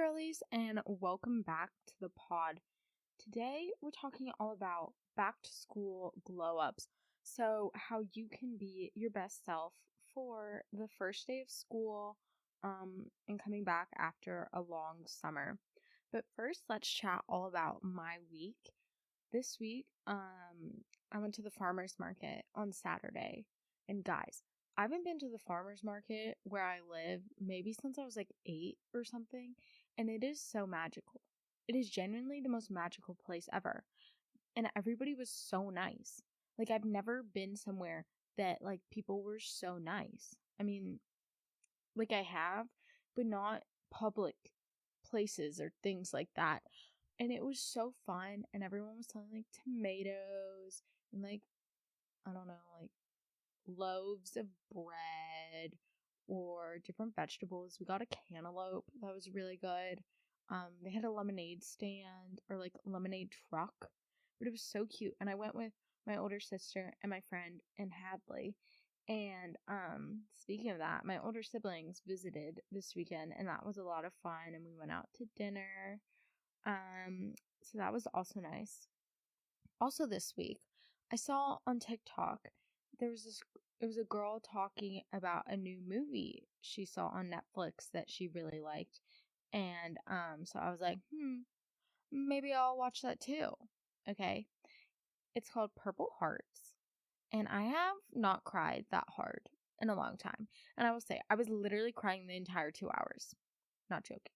girlies, and welcome back to the pod. Today, we're talking all about back to school glow ups. So, how you can be your best self for the first day of school and coming back after a long summer. But first, let's chat all about my week. This week, I went to the farmer's market on Saturday. And guys, I haven't been to the farmer's market where I live maybe since I was like 8 or something, and it is so magical. It is genuinely the most magical place ever. And everybody was so nice. Like, I've never been somewhere that like people were so nice. I mean, like I have, but not public places or things like that. And it was so fun, and everyone was selling like tomatoes and like, I don't know, like loaves of bread or different vegetables. We got a cantaloupe that was really good. They had a lemonade stand or like lemonade truck, but it was so cute. And I went with my older sister and my friend and Hadley. And speaking of that, my older siblings visited this weekend, and that was a lot of fun. And we went out to dinner. So that was also nice. Also this week, I saw on TikTok it was a girl talking about a new movie she saw on Netflix that she really liked. And so I was like, maybe I'll watch that too. Okay. It's called Purple Hearts. And I have not cried that hard in a long time. And I will say, I was literally crying the entire 2 hours. Not joking.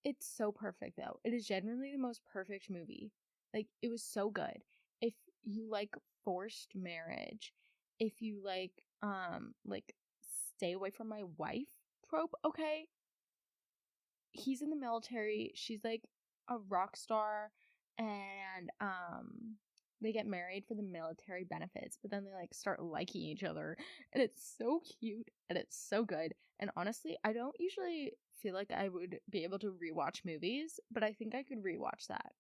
It's so perfect though. It is genuinely the most perfect movie. Like, it was so good. If you like forced marriage, if you like stay away from my wife trope, okay? He's in the military, she's like a rock star, and they get married for the military benefits, but then they like start liking each other, and it's so cute and it's so good. And honestly, I don't usually feel like I would be able to rewatch movies, but I think I could rewatch that.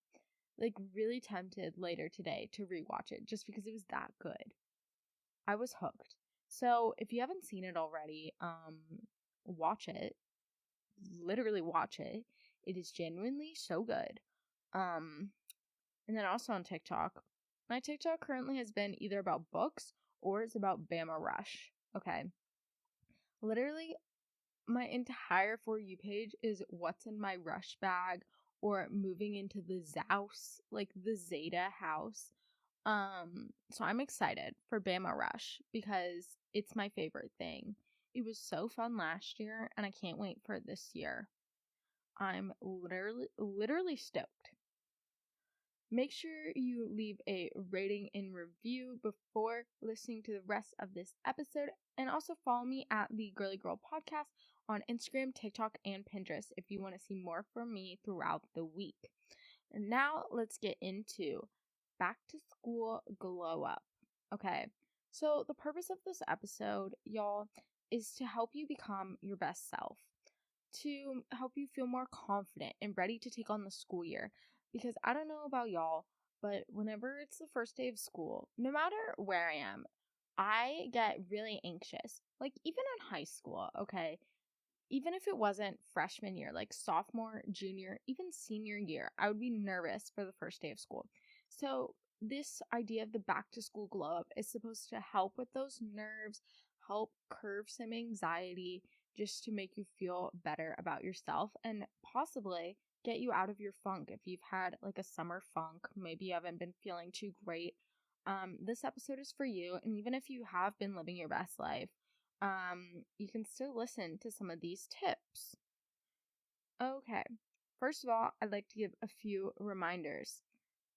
Like, really tempted later today to rewatch it just because it was that good. I was hooked. So if you haven't seen it already, watch it. Literally watch it. It is genuinely so good. And then also on TikTok. My TikTok currently has been either about books or it's about Bama Rush. Okay. Literally, my entire For You page is what's in my rush bag or moving into the Zaus, like the Zeta house. So I'm excited for Bama Rush because it's my favorite thing. It was so fun last year, and I can't wait for this year. I'm literally stoked. Make sure you leave a rating and review before listening to the rest of this episode. And also follow me at the Girly Girl Podcast on Instagram, TikTok, and Pinterest if you want to see more from me throughout the week. And now let's get into back to school glow up. Okay, so the purpose of this episode, y'all, is to help you become your best self, to help you feel more confident and ready to take on the school year. Because I don't know about y'all, but whenever it's the first day of school, no matter where I am, I get really anxious. Like, even in high school, okay? Even if it wasn't freshman year, like sophomore, junior, even senior year, I would be nervous for the first day of school. So this idea of the back to school glow up is supposed to help with those nerves, help curb some anxiety, just to make you feel better about yourself and possibly get you out of your funk. If you've had like a summer funk, maybe you haven't been feeling too great, this episode is for you. And even if you have been living your best life, you can still listen to some of these tips. Okay, first of all, I'd like to give a few reminders.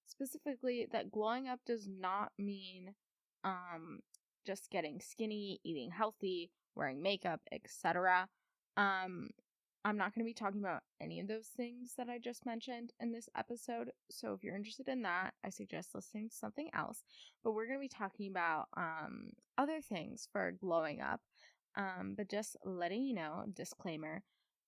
Specifically, that glowing up does not mean just getting skinny, eating healthy, wearing makeup, etc. I'm not going to be talking about any of those things that I just mentioned in this episode. So if you're interested in that, I suggest listening to something else. But we're going to be talking about other things for glowing up. But just letting you know, disclaimer.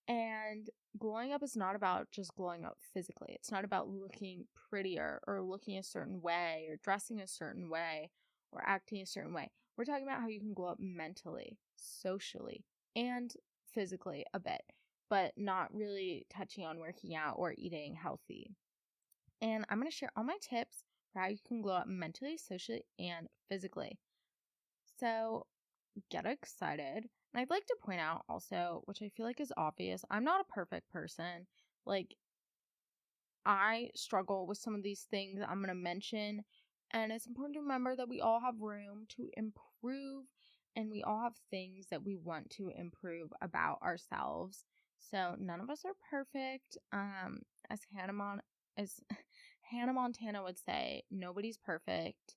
And glowing up is not about just glowing up physically. It's not about looking prettier or looking a certain way or dressing a certain way or acting a certain way. We're talking about how you can glow up mentally, socially, and physically a bit. but not really touching on working out or eating healthy. And I'm going to share all my tips for how you can glow up mentally, socially, and physically. So get excited. And I'd like to point out also, which I feel like is obvious, I'm not a perfect person. Like, I struggle with some of these things I'm going to mention. And it's important to remember that we all have room to improve and we all have things that we want to improve about ourselves. So none of us are perfect. As as Hannah Montana would say, nobody's perfect.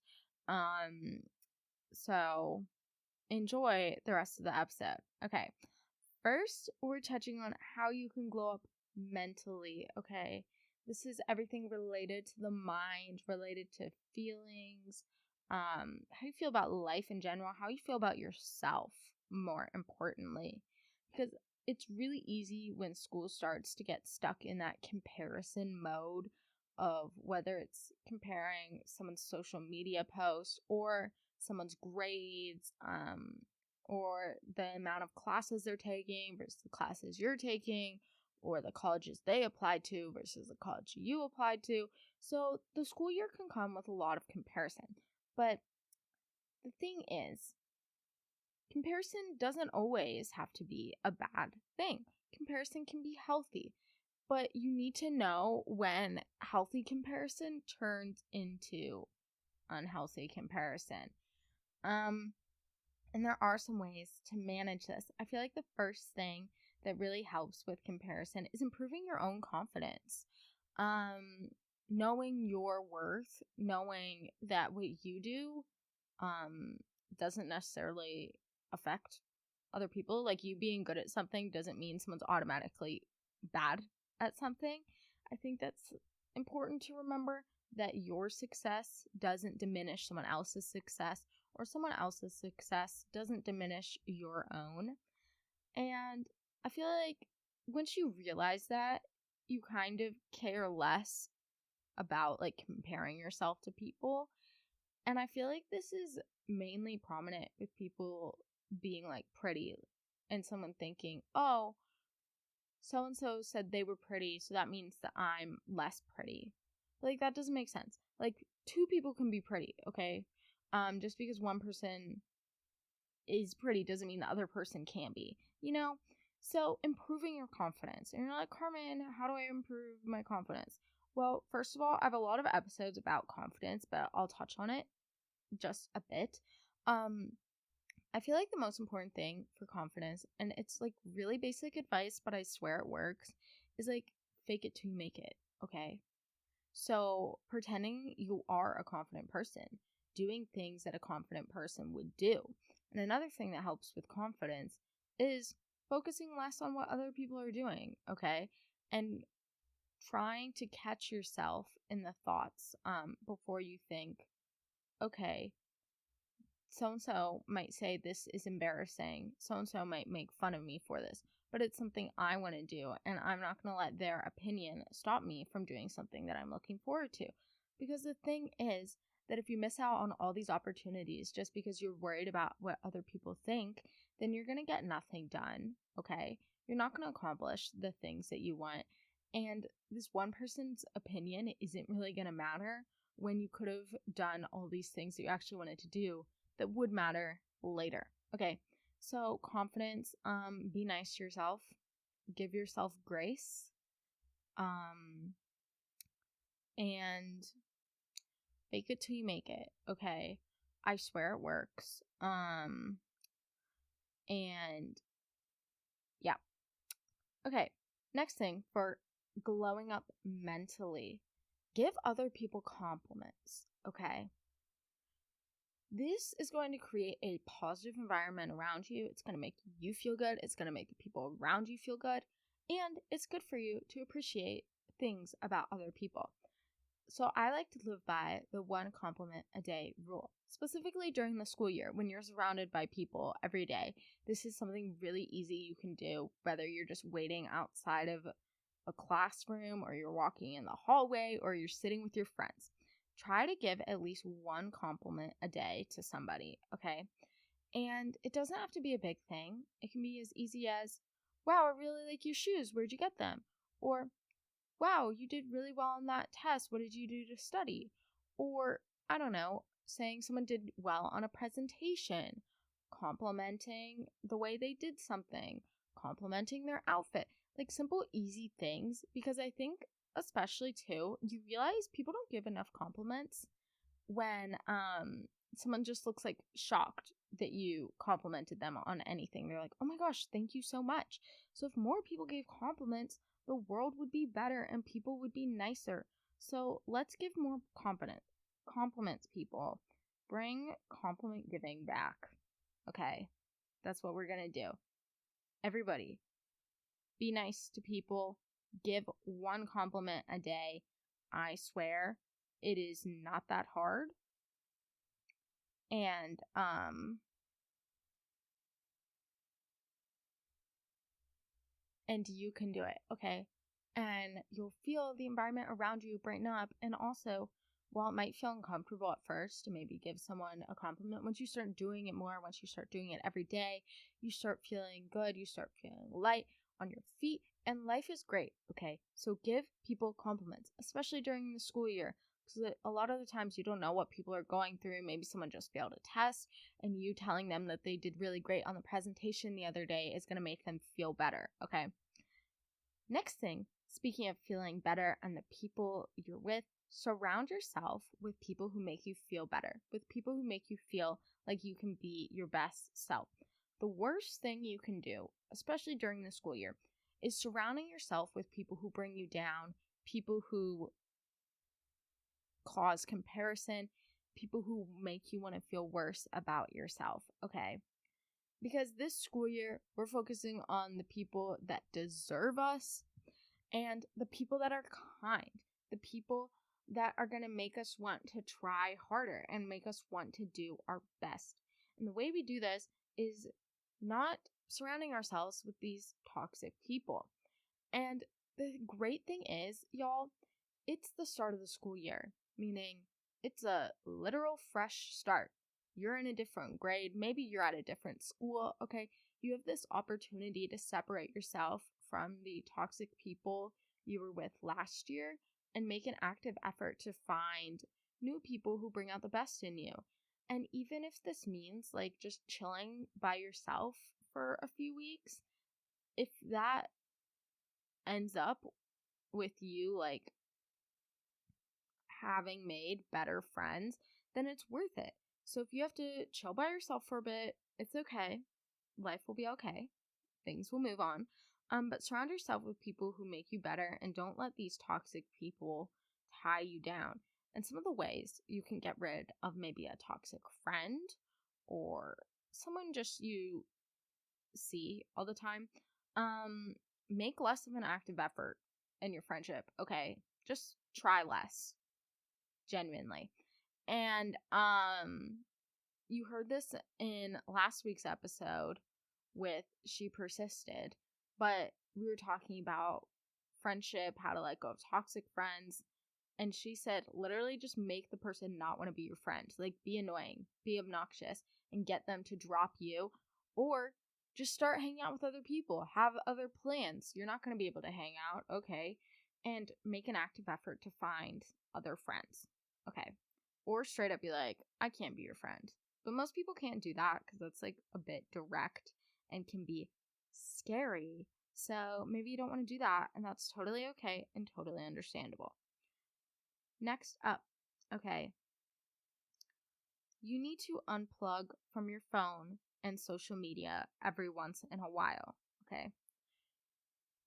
So enjoy the rest of the episode. Okay. First, we're touching on how you can glow up mentally, okay? This is everything related to the mind, related to feelings, how you feel about life in general, how you feel about yourself, more importantly. Because it's really easy when school starts to get stuck in that comparison mode of whether it's comparing someone's social media post or someone's grades, or the amount of classes they're taking versus the classes you're taking, or the colleges they applied to versus the college you applied to. So the school year can come with a lot of comparison. But the thing is, comparison doesn't always have to be a bad thing. Comparison can be healthy. But you need to know when healthy comparison turns into unhealthy comparison. And there are some ways to manage this. I feel like the first thing that really helps with comparison is improving your own confidence. Knowing your worth, knowing that what you do doesn't necessarily affect other people. Like, you being good at something doesn't mean someone's automatically bad at something. I think that's important to remember, that your success doesn't diminish someone else's success, or someone else's success doesn't diminish your own. And I feel like once you realize that, you kind of care less about like comparing yourself to people. And I feel like this is mainly prominent with people being like pretty and someone thinking, oh, so and so said they were pretty, so that means that I'm less pretty. Like, that doesn't make sense. Like, two people can be pretty, okay? Just because one person is pretty doesn't mean the other person can be, you know? So, improving your confidence. And you're like, Carmen, how do I improve my confidence? Well, first of all, I have a lot of episodes about confidence, but I'll touch on it just a bit. I feel like the most important thing for confidence, and it's like really basic advice, but I swear it works, is like fake it till you make it, okay? So pretending you are a confident person, doing things that a confident person would do. And another thing that helps with confidence is focusing less on what other people are doing, okay? And trying to catch yourself in the thoughts before you think, okay, so-and-so might say this is embarrassing. So-and-so might make fun of me for this, but it's something I want to do, and I'm not going to let their opinion stop me from doing something that I'm looking forward to. Because the thing is that if you miss out on all these opportunities just because you're worried about what other people think, then you're going to get nothing done, okay? You're not going to accomplish the things that you want, and this one person's opinion isn't really going to matter when you could have done all these things that you actually wanted to do that would matter later. Okay, so confidence, be nice to yourself, give yourself grace, and fake it till you make it, okay? I swear it works. And yeah. Okay, next thing for glowing up mentally, give other people compliments, okay? This is going to create a positive environment around you. It's going to make you feel good. It's going to make the people around you feel good. And it's good for you to appreciate things about other people. So I like to live by the one compliment a day rule, specifically during the school year when you're surrounded by people every day. This is something really easy you can do, whether you're just waiting outside of a classroom or you're walking in the hallway or you're sitting with your friends. Try to give at least one compliment a day to somebody, okay? And it doesn't have to be a big thing. It can be as easy as, wow, I really like your shoes. Where'd you get them? Or, wow, you did really well on that test. What did you do to study? Or, I don't know, saying someone did well on a presentation, complimenting the way they did something, complimenting their outfit, like simple, easy things. Because I think, especially too, you realize people don't give enough compliments when someone just looks like shocked that you complimented them on anything. They're like, oh my gosh, thank you so much. So if more people gave compliments, the world would be better and people would be nicer. So let's give more compliments, people. Bring compliment giving back. Okay, that's what we're gonna do. Everybody, be nice to people. Give one compliment a day. I swear it is not that hard. And you can do it, okay? And you'll feel the environment around you brighten up. And also, while it might feel uncomfortable at first to maybe give someone a compliment, once you start doing it more, once you start doing it every day, you start feeling good, you start feeling light on your feet, and life is great, okay? So give people compliments, especially during the school year, because a lot of the times you don't know what people are going through. Maybe someone just failed a test, and you telling them that they did really great on the presentation the other day is going to make them feel better, okay? Next thing, speaking of feeling better and the people you're with, surround yourself with people who make you feel better, with people who make you feel like you can be your best self. The worst thing you can do, especially during the school year, is surrounding yourself with people who bring you down, people who cause comparison, people who make you want to feel worse about yourself, okay? Because this school year, we're focusing on the people that deserve us and the people that are kind, the people that are going to make us want to try harder and make us want to do our best. And the way we do this is not surrounding ourselves with these toxic people. And the great thing is, y'all, it's the start of the school year, meaning it's a literal fresh start. You're in a different grade. Maybe you're at a different school. Okay. You have this opportunity to separate yourself from the toxic people you were with last year and make an active effort to find new people who bring out the best in you. And even if this means like just chilling by yourself for a few weeks, if that ends up with you like having made better friends, then it's worth it. So if you have to chill by yourself for a bit, it's okay. Life will be okay. Things will move on. But surround yourself with people who make you better and don't let these toxic people tie you down. And some of the ways you can get rid of maybe a toxic friend or someone just you see all the time, make less of an active effort in your friendship, okay? Just try less, genuinely. And you heard this in last week's episode with She Persisted, but we were talking about friendship, how to let go of toxic friends, and she said literally just make the person not want to be your friend. Like be annoying, be obnoxious, and get them to drop you, or just start hanging out with other people, have other plans. You're not going to be able to hang out, okay? And make an active effort to find other friends, okay? Or straight up be like, I can't be your friend. But most people can't do that because that's like a bit direct and can be scary. So maybe you don't want to do that, and that's totally okay and totally understandable. Next up, okay, you need to unplug from your phone and social media every once in a while, okay?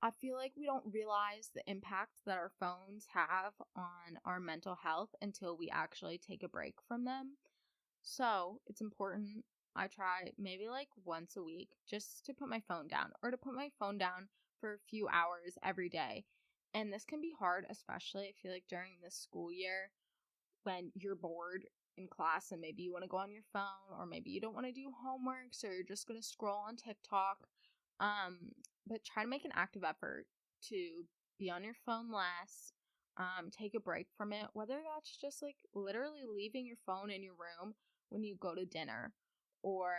I feel like we don't realize the impact that our phones have on our mental health until we actually take a break from them. So it's important I try maybe like once a week just to put my phone down or to put my phone down for a few hours every day. And this can be hard, especially I feel like during this school year when you're bored in class and maybe you want to go on your phone or maybe you don't want to do homework, so you're just going to scroll on TikTok. But try to make an active effort to be on your phone less, take a break from it, whether that's just like literally leaving your phone in your room when you go to dinner, or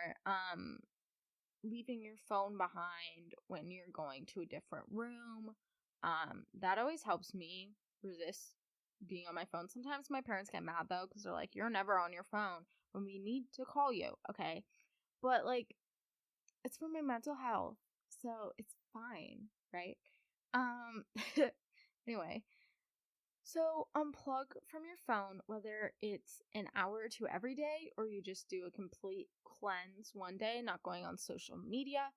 leaving your phone behind when you're going to a different room. That always helps me resist being on my phone. Sometimes my parents get mad though, because they're like, you're never on your phone when we need to call you. Okay. But like, it's for my mental health. So it's fine, right? Um, anyway, so unplug from your phone, whether it's an hour or two every day, or you just do a complete cleanse one day, not going on social media.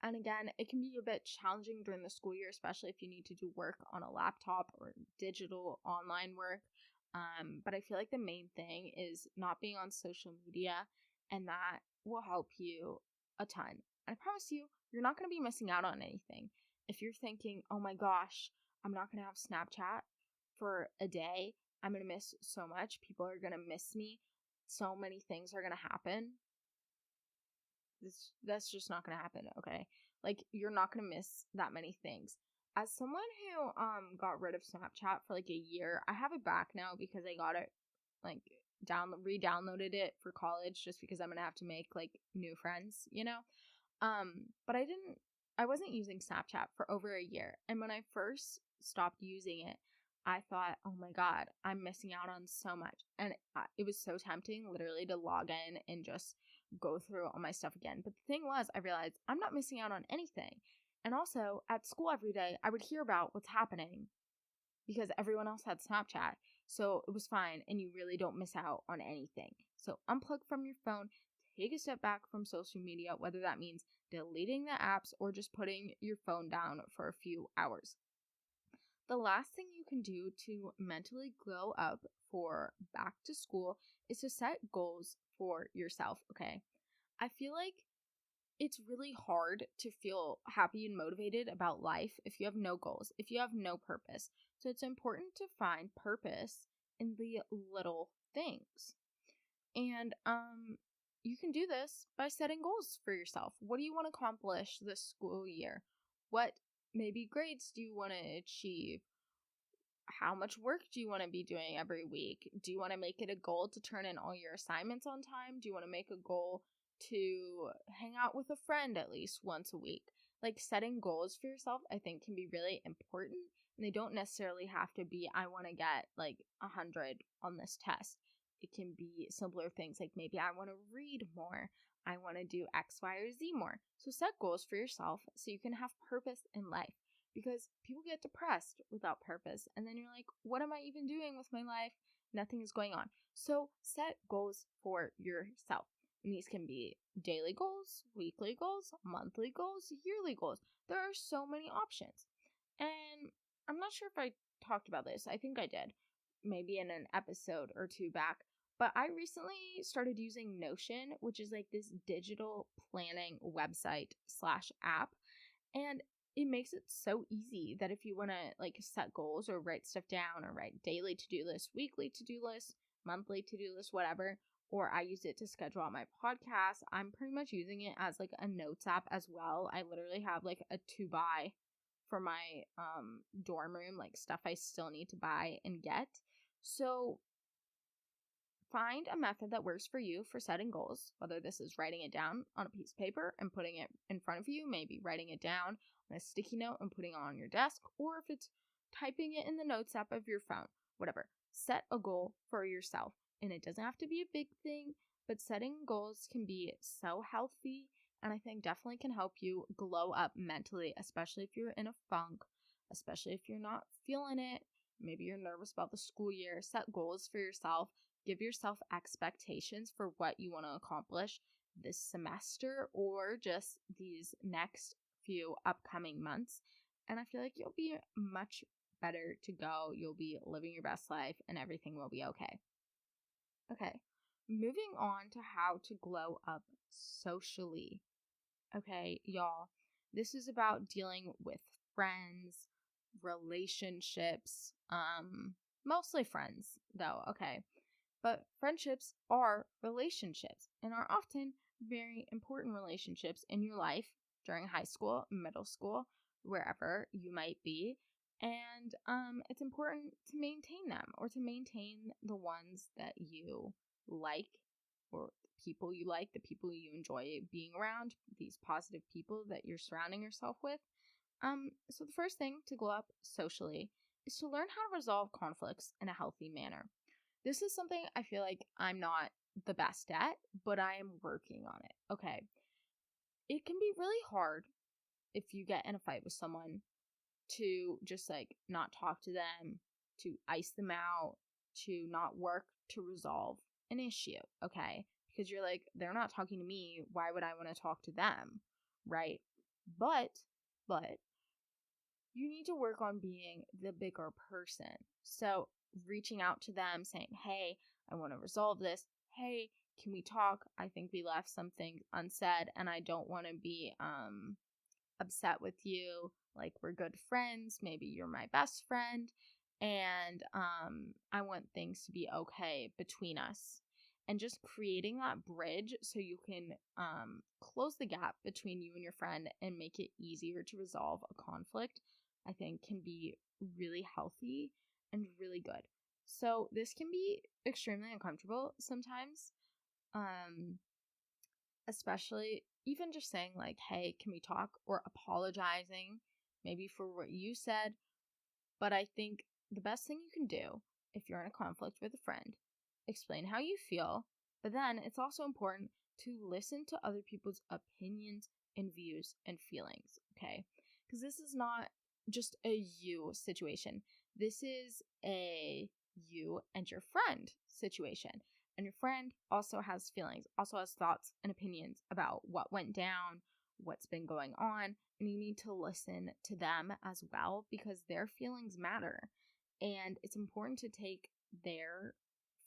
And again, it can be a bit challenging during the school year, especially if you need to do work on a laptop or digital online work. But I feel like the main thing is not being on social media, and that will help you a ton. And I promise you, you're not going to be missing out on anything. If you're thinking, oh my gosh, I'm not going to have Snapchat for a day, I'm going to miss so much. People are going to miss me. So many things are going to happen. That's just not going to happen, okay? Like, you're not going to miss that many things. As someone who got rid of Snapchat for like a year, I have it back now because I got it like re-downloaded it for college just because I'm going to have to make like new friends, you know? But I wasn't using Snapchat for over a year. And when I first stopped using it, I thought, oh my God, I'm missing out on so much. And it was so tempting literally to log in and just go through all my stuff again. But the thing was, I realized I'm not missing out on anything. And also at school every day, I would hear about what's happening because everyone else had Snapchat. So it was fine. And you really don't miss out on anything. So unplug from your phone. Take a step back from social media, whether that means deleting the apps or just putting your phone down for a few hours. The last thing you can do to mentally glow up for back to school is to set goals for yourself, okay? I feel like it's really hard to feel happy and motivated about life if you have no goals, if you have no purpose. So it's important to find purpose in the little things. And you can do this by setting goals for yourself. What do you want to accomplish this school year? What maybe grades do you want to achieve? How much work do you want to be doing every week? Do you want to make it a goal to turn in all your assignments on time? Do you want to make a goal to hang out with a friend at least once a week? Like, setting goals for yourself, I think, can be really important. And they don't necessarily have to be, I want to get like 100 on this test. It can be simpler things like maybe I want to read more. I want to do X, Y, or Z more. So set goals for yourself so you can have purpose in life. Because people get depressed without purpose. And then you're like, what am I even doing with my life? Nothing is going on. So set goals for yourself. And these can be daily goals, weekly goals, monthly goals, yearly goals. There are so many options. And I'm not sure if I talked about this. I think I did. Maybe in an episode or two back. But I recently started using Notion, which is like this digital planning website / app. And it makes it so easy that if you want to like set goals or write stuff down or write daily to-do list, weekly to-do list, monthly to-do list, whatever, or I use it to schedule out my podcast, I'm pretty much using it as like a notes app as well. I literally have like a to buy for my dorm room, like stuff I still need to buy and get. So find a method that works for you for setting goals, whether this is writing it down on a piece of paper and putting it in front of you, maybe writing it down on a sticky note and putting it on your desk, or if it's typing it in the notes app of your phone, whatever. Set a goal for yourself. And it doesn't have to be a big thing, but setting goals can be so healthy and I think definitely can help you glow up mentally, especially if you're in a funk, especially if you're not feeling it. Maybe you're nervous about the school year. Set goals for yourself. Give yourself expectations for what you want to accomplish this semester or just these next few upcoming months. And I feel like you'll be much better to go. You'll be living your best life and everything will be okay. Okay, moving on to how to glow up socially. Okay, y'all, this is about dealing with friends, relationships, mostly friends though, okay. But friendships are relationships and are often very important relationships in your life during high school, middle school, wherever you might be. And it's important to maintain them or to maintain the ones that you like or the people you like, the people you enjoy being around, these positive people that you're surrounding yourself with. So the first thing to glow up socially is to learn how to resolve conflicts in a healthy manner. This is something I feel like I'm not the best at, but I am working on it. Okay. It can be really hard if you get in a fight with someone to just like not talk to them, to ice them out, to not work to resolve an issue, okay? Because you're like, they're not talking to me, why would I want to talk to them, right? But you need to work on being the bigger person. So reaching out to them saying, hey, I want to resolve this. Hey, can we talk? I think we left something unsaid and I don't want to be upset with you. Like, we're good friends. Maybe you're my best friend. And I want things to be okay between us. And just creating that bridge so you can close the gap between you and your friend and make it easier to resolve a conflict, I think can be really healthy and really good. So this can be extremely uncomfortable sometimes. Especially even just saying like, hey, can we talk, or apologizing maybe for what you said. But I think the best thing you can do if you're in a conflict with a friend, explain how you feel, but then it's also important to listen to other people's opinions and views and feelings, okay? Because this is not just a you situation. This is a you and your friend situation. And your friend also has feelings, also has thoughts and opinions about what went down, what's been going on, and you need to listen to them as well because their feelings matter. And it's important to take their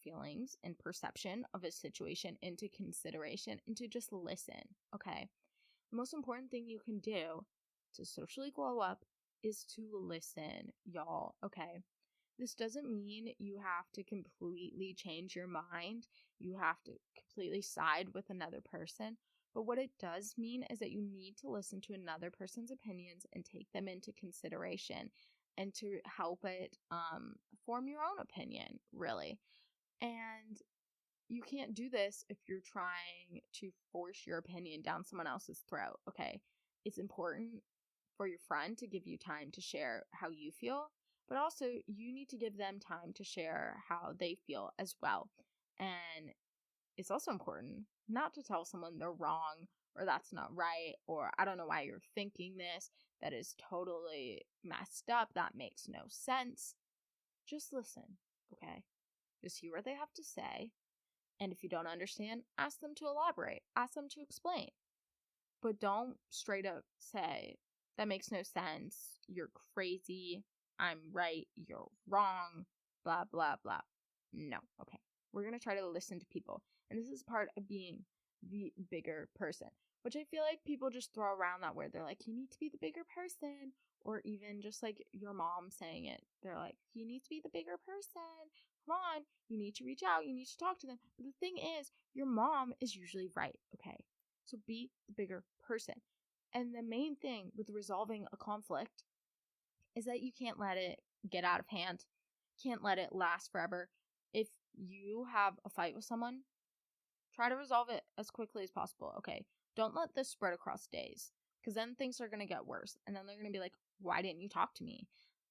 feelings and perception of a situation into consideration and to just listen, okay? The most important thing you can do to socially glow up is to listen, y'all, okay? This doesn't mean you have to completely change your mind. You have to completely side with another person. But what it does mean is that you need to listen to another person's opinions and take them into consideration and to help it form your own opinion, really. And you can't do this if you're trying to force your opinion down someone else's throat, okay? It's important for your friend to give you time to share how you feel, but also you need to give them time to share how they feel as well. And it's also important not to tell someone they're wrong or that's not right or I don't know why you're thinking this. That is totally messed up. That makes no sense. Just listen, okay? Just hear what they have to say. And if you don't understand, ask them to elaborate. Ask them to explain. But don't straight up say, that makes no sense. You're crazy. I'm right. You're wrong. Blah, blah, blah. No. Okay. We're going to try to listen to people. And this is part of being the bigger person, which I feel like people just throw around that word. They're like, you need to be the bigger person. Or even just like your mom saying it. They're like, you need to be the bigger person. Come on. You need to reach out. You need to talk to them. But the thing is, your mom is usually right. Okay. So be the bigger person. And the main thing with resolving a conflict is that you can't let it get out of hand. Can't let it last forever. If you have a fight with someone, try to resolve it as quickly as possible, okay? Don't let this spread across days because then things are going to get worse. And then they're going to be like, why didn't you talk to me?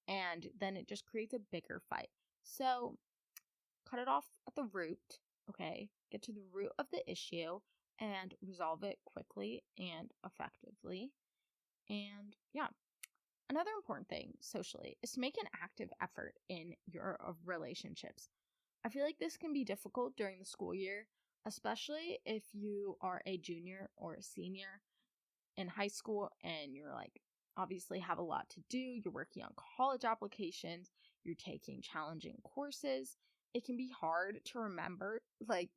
And then it just creates a bigger fight. So cut it off at the root, okay? Get to the root of the issue and resolve it quickly and effectively. And yeah, another important thing socially is to make an active effort in your relationships. I feel like this can be difficult during the school year, especially if you are a junior or a senior in high school and you're like obviously have a lot to do. You're working on college applications, you're taking challenging courses. It can be hard to remember, like,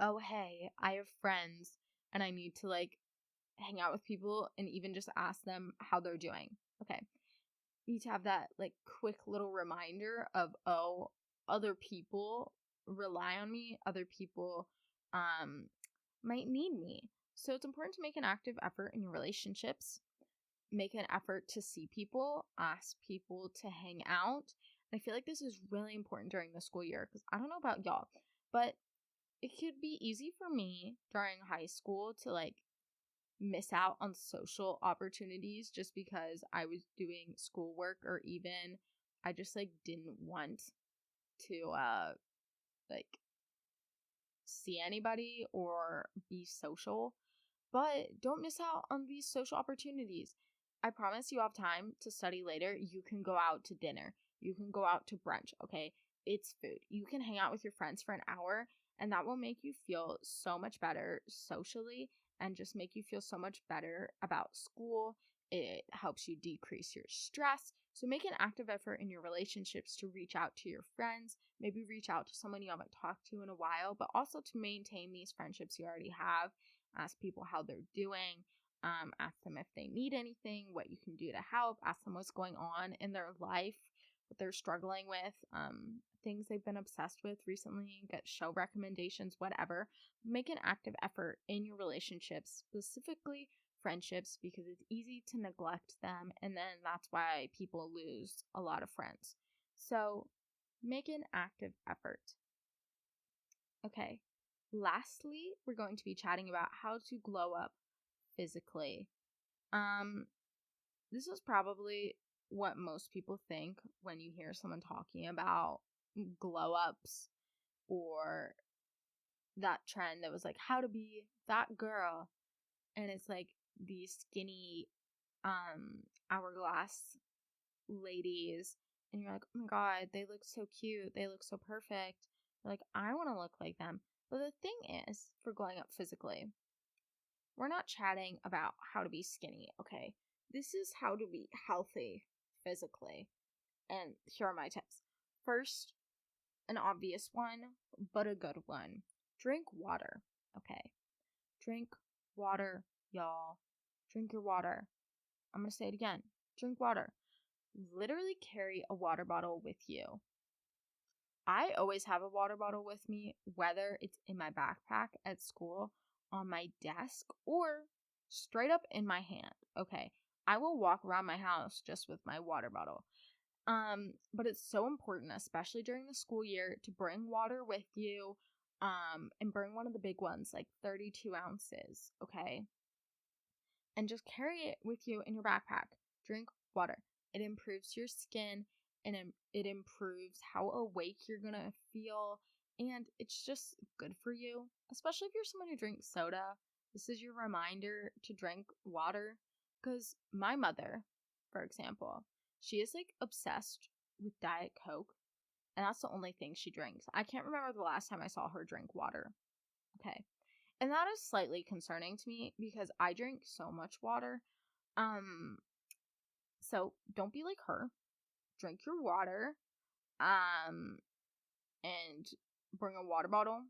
oh, hey, I have friends and I need to like hang out with people and even just ask them how they're doing. Okay. You need to have that like quick little reminder of, oh, other people rely on me, other people might need me. So it's important to make an active effort in your relationships. Make an effort to see people, ask people to hang out. And I feel like this is really important during the school year because I don't know about y'all, but it could be easy for me during high school to like miss out on social opportunities just because I was doing schoolwork, or even I just like didn't want to like see anybody or be social. But don't miss out on these social opportunities. I promise you have time to study later. You can go out to dinner. You can go out to brunch, okay? It's food. You can hang out with your friends for an hour, and that will make you feel so much better socially and just make you feel so much better about school. It helps you decrease your stress. So make an active effort in your relationships to reach out to your friends, maybe reach out to someone you haven't talked to in a while, but also to maintain these friendships you already have. Ask people how they're doing. Ask them if they need anything, what you can do to help. Ask them what's going on in their life, what they're struggling with, things they've been obsessed with recently, get show recommendations, whatever. Make an active effort in your relationships, specifically friendships, because it's easy to neglect them, and then that's why people lose a lot of friends. So make an active effort. Okay. Lastly, we're going to be chatting about how to glow up physically. This is probably what most people think when you hear someone talking about glow ups, or that trend that was like how to be that girl, and it's like these skinny hourglass ladies, and you're like, oh my god, they look so cute, they look so perfect. You're like, I want to look like them. But the thing is, for glowing up physically, we're not chatting about how to be skinny, okay? This is how to be healthy physically. And here are my tips. First, an obvious one, but a good one. Drink water, okay? Drink water, y'all. Drink your water. I'm going to say it again. Drink water. Literally carry a water bottle with you. I always have a water bottle with me, whether it's in my backpack at school, on my desk, or straight up in my hand. Okay, I will walk around my house just with my water bottle. But it's so important, especially during the school year, to bring water with you, and bring one of the big ones, like 32 ounces, okay? And just carry it with you in your backpack. Drink water. It improves your skin, and it improves how awake you're gonna feel, and it's just good for you, especially if you're someone who drinks soda. This is your reminder to drink water, because my mother, for example, she is like obsessed with Diet Coke, and that's the only thing she drinks. I can't remember the last time I saw her drink water. Okay. And that is slightly concerning to me because I drink so much water. So don't be like her. Drink your water. And bring a water bottle.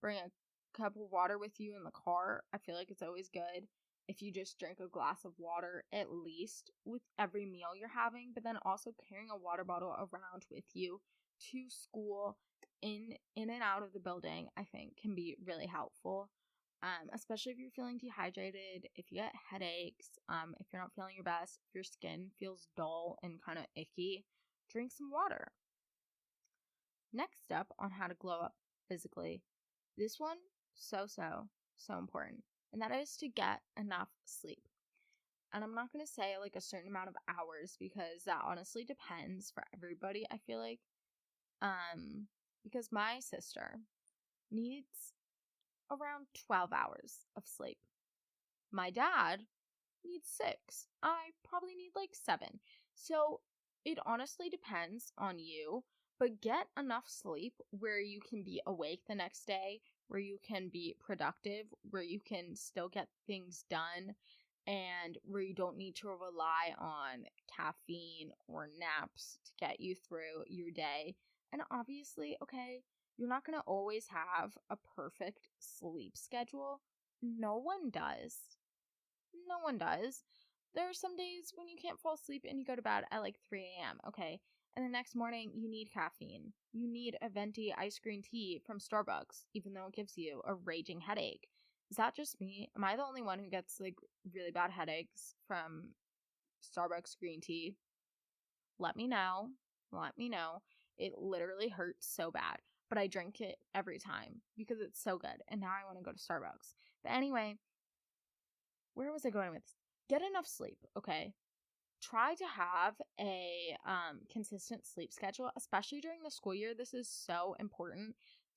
Bring a cup of water with you in the car. I feel like it's always good if you just drink a glass of water at least with every meal you're having, but then also carrying a water bottle around with you to school, in and out of the building, I think can be really helpful. Especially if you're feeling dehydrated, if you get headaches, if you're not feeling your best, if your skin feels dull and kind of icky, drink some water. Next up on how to glow up physically, this one, so important, and that is to get enough sleep. And I'm not going to say like a certain amount of hours, because that honestly depends for everybody, I feel like. Because my sister needs around 12 hours of sleep. My dad needs 6. I probably need like 7. So it honestly depends on you, but get enough sleep where you can be awake the next day, where you can be productive, where you can still get things done, and where you don't need to rely on caffeine or naps to get you through your day. And obviously, okay, you're not going to always have a perfect sleep schedule. No one does. No one does. There are some days when you can't fall asleep and you go to bed at like 3 a.m., okay? And the next morning, you need caffeine. You need a venti ice green tea from Starbucks, even though it gives you a raging headache. Is that just me? Am I the only one who gets like really bad headaches from Starbucks green tea? Let me know. Let me know. It literally hurts so bad. but I drink it every time because it's so good. And now I want to go to Starbucks. But anyway, where was I going with this? Get enough sleep, okay? Try to have a consistent sleep schedule, especially during the school year. This is so important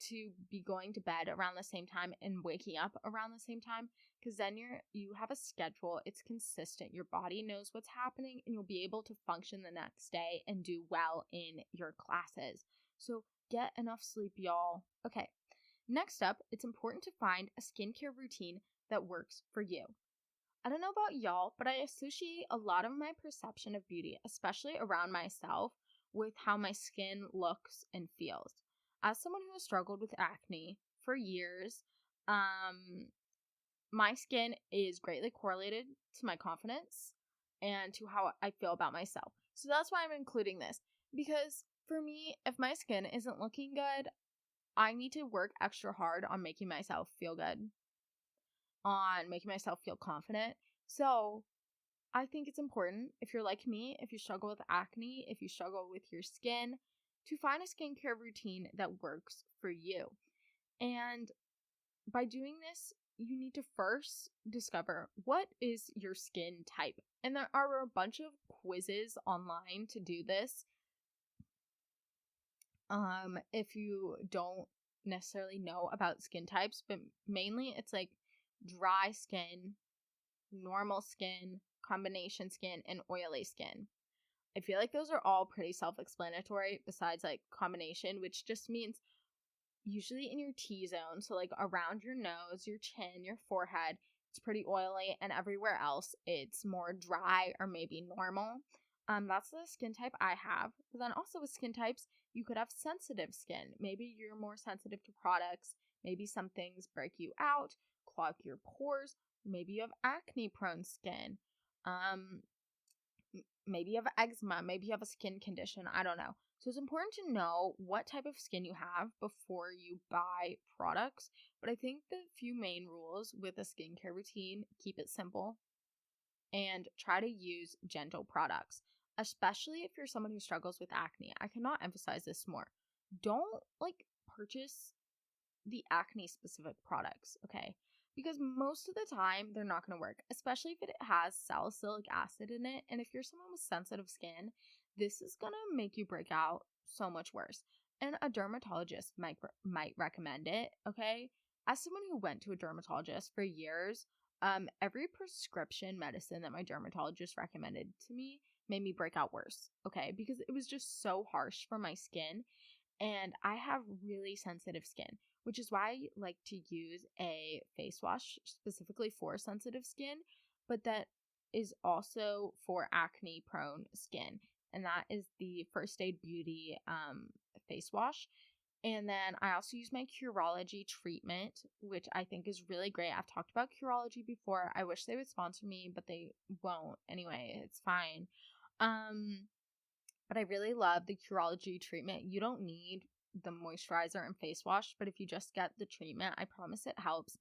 to be going to bed around the same time and waking up around the same time, because then you have a schedule. It's consistent. Your body knows what's happening, and you'll be able to function the next day and do well in your classes. So get enough sleep, y'all. Okay. Next up, it's important to find a skincare routine that works for you. I don't know about y'all, but I associate a lot of my perception of beauty, especially around myself, with how my skin looks and feels. As someone who has struggled with acne for years, my skin is greatly correlated to my confidence and to how I feel about myself. So that's why I'm including this. Because for me, if my skin isn't looking good, I need to work extra hard on making myself feel good, on making myself feel confident. So I think it's important, if you're like me, if you struggle with acne, if you struggle with your skin, to find a skincare routine that works for you. And by doing this, you need to first discover what is your skin type. And there are a bunch of quizzes online to do this. If you don't necessarily know about skin types, but mainly it's like dry skin, normal skin, combination skin, and oily skin. I feel like those are all pretty self-explanatory, besides like combination, which just means usually in your T-zone, so like around your nose, your chin, your forehead, it's pretty oily, and everywhere else it's more dry or maybe normal. That's the skin type I have. But then also with skin types, you could have sensitive skin. Maybe you're more sensitive to products. Maybe some things break you out, clog your pores. Maybe you have acne prone skin. Maybe you have eczema. Maybe you have a skin condition. I don't know. So it's important to know what type of skin you have before you buy products. But I think the few main rules with a skincare routine: keep it simple and try to use gentle products, especially if you're someone who struggles with acne. I cannot emphasize this more. Don't purchase the acne specific products, okay? Because most of the time they're not going to work, especially if it has salicylic acid in it. And if you're someone with sensitive skin, this is going to make you break out so much worse. And a dermatologist might recommend it, okay? As someone who went to a dermatologist for years, every prescription medicine that my dermatologist recommended to me made me break out worse, okay? Because it was just so harsh for my skin. And I have really sensitive skin, which is why I like to use a face wash specifically for sensitive skin, but that is also for acne prone skin. And that is the First Aid Beauty face wash. And then I also use my Curology treatment, which I think is really great. I've talked about Curology before. I wish they would sponsor me, but they won't. Anyway, it's fine. But I really love the Curology treatment. You don't need the moisturizer and face wash, but if you just get the treatment, I promise it helps.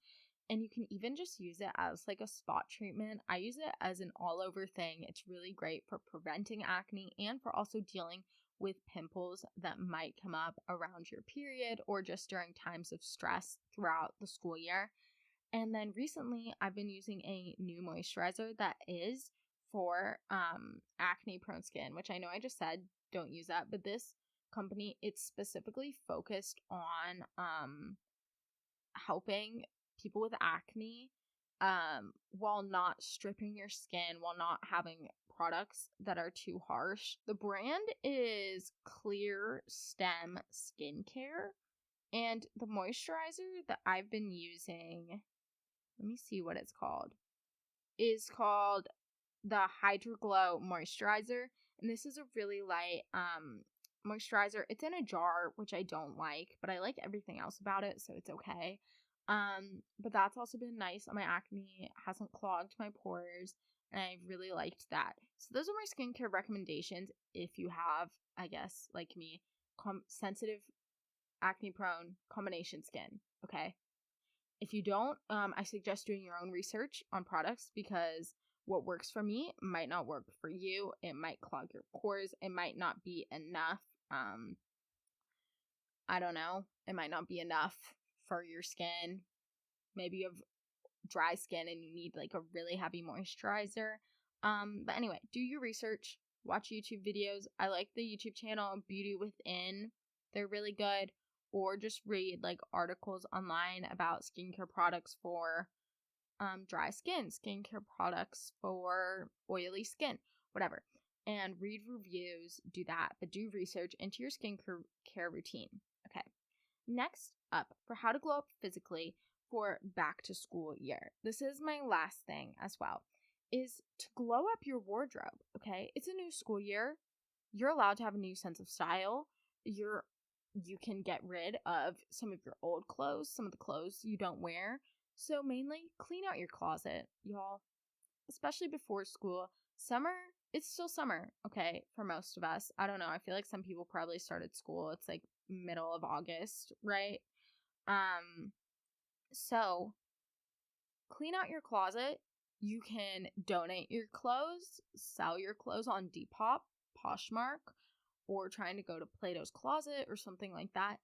And you can even just use it as like a spot treatment. I use it as an all over thing. It's really great for preventing acne and for also dealing with pimples that might come up around your period or just during times of stress throughout the school year. And then recently I've been using a new moisturizer that is for acne prone skin, which I know I just said don't use that, but this company, it's specifically focused on helping people with acne while not stripping your skin, while not having products that are too harsh. The brand is Clear Stem Skincare, and the moisturizer that I've been using, let me see what it's called, is called the Hydroglow Moisturizer. And this is a really light moisturizer. It's in a jar, which I don't like, but I like everything else about it, so it's okay. But that's also been nice on my acne. It hasn't clogged my pores, and I really liked that. So those are my skincare recommendations if you have, I guess, like me, sensitive, acne prone combination skin, okay? If you don't, I suggest doing your own research on products, because what works for me might not work for you. It might clog your pores. It might not be enough I don't know, it might not be enough for your skin. Maybe you have dry skin and you need like a really heavy moisturizer. But anyway, do your research, watch YouTube videos. I like the YouTube channel Beauty Within. They're really good. Or just read like articles online about skincare products for dry skin, skincare products for oily skin, whatever. And read reviews, do that, but do research into your skincare routine. Okay. Next up, for how to glow up physically for back to school year. This is my last thing as well, is to glow up your wardrobe, okay? It's a new school year. You're allowed to have a new sense of style. You can get rid of some of your old clothes, some of the clothes you don't wear. So mainly clean out your closet, y'all, especially before school. Summer, it's still summer, okay, for most of us. I don't know. I feel like some people probably started school. It's like middle of August, right? So clean out your closet. You can donate your clothes, sell your clothes on Depop, Poshmark, or trying to go to Plato's Closet or something like that.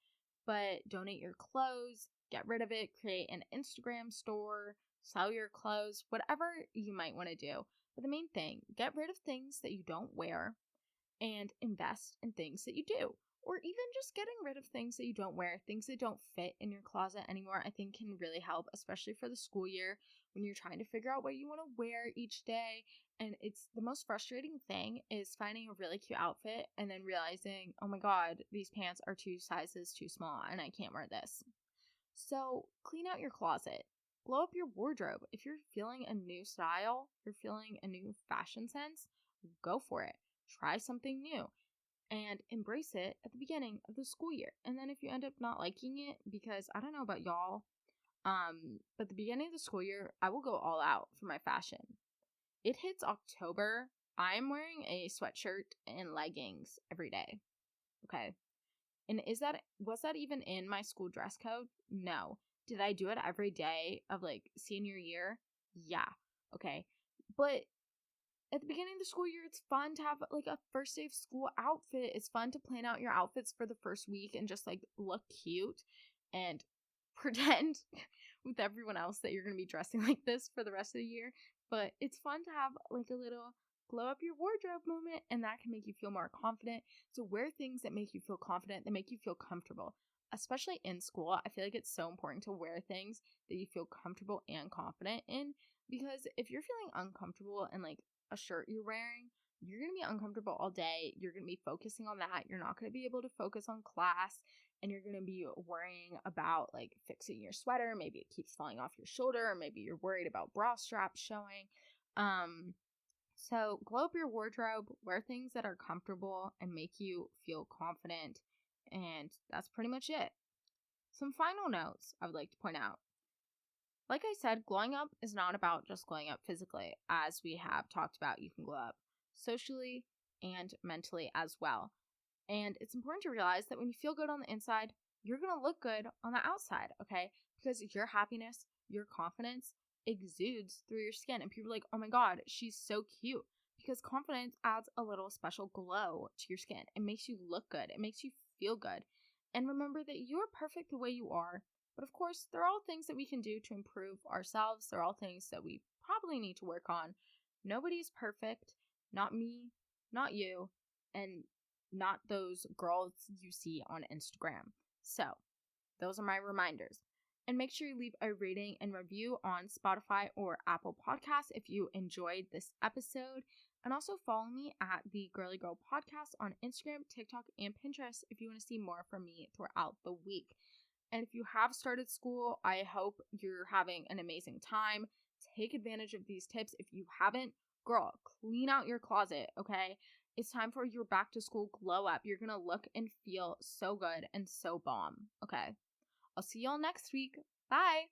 But donate your clothes, get rid of it, create an Instagram store, sell your clothes, whatever you might want to do. But the main thing, get rid of things that you don't wear and invest in things that you do. Or even just getting rid of things that you don't wear, things that don't fit in your closet anymore, I think can really help, especially for the school year when you're trying to figure out what you want to wear each day. And it's the most frustrating thing is finding a really cute outfit and then realizing, oh my God, these pants are 2 sizes too small and I can't wear this. So clean out your closet. Blow up your wardrobe. If you're feeling a new style, you're feeling a new fashion sense, go for it. Try something new and embrace it at the beginning of the school year. And then if you end up not liking it, because I don't know about y'all, but the beginning of the school year, I will go all out for my fashion. It hits October. I'm wearing a sweatshirt and leggings every day. Okay. And was that even in my school dress code? No. Did I do it every day of like senior year? Yeah. Okay. But at the beginning of the school year, it's fun to have like a first day of school outfit. It's fun to plan out your outfits for the first week and just like look cute and pretend with everyone else that you're going to be dressing like this for the rest of the year. But it's fun to have like a little glow up your wardrobe moment, and that can make you feel more confident. So wear things that make you feel confident, that make you feel comfortable. Especially in school, I feel like it's so important to wear things that you feel comfortable and confident in, because if you're feeling uncomfortable in like a shirt you're wearing, you're going to be uncomfortable all day. You're going to be focusing on that. You're not going to be able to focus on class, and you're going to be worrying about like fixing your sweater. Maybe it keeps falling off your shoulder, or maybe you're worried about bra straps showing. So glow up your wardrobe, wear things that are comfortable and make you feel confident, and that's pretty much it. Some final notes I would like to point out. Like I said, glowing up is not about just glowing up physically. As we have talked about, you can glow up socially and mentally as well. And it's important to realize that when you feel good on the inside, you're going to look good on the outside, okay? Because your happiness, your confidence exudes through your skin. And people are like, oh my God, she's so cute. Because confidence adds a little special glow to your skin. It makes you look good. It makes you feel good. And remember that you are perfect the way you are. But of course, there are all things that we can do to improve ourselves. There are all things that we probably need to work on. Nobody's perfect. Not me, not you, and not those girls you see on Instagram. So, those are my reminders. And make sure you leave a rating and review on Spotify or Apple Podcasts if you enjoyed this episode. And also follow me at the Girly Girl Podcast on Instagram, TikTok, and Pinterest if you want to see more from me throughout the week. And if you have started school, I hope you're having an amazing time. Take advantage of these tips. If you haven't, girl, clean out your closet, okay? It's time for your back to school glow up. You're going to look and feel so good and so bomb, okay? I'll see y'all next week. Bye.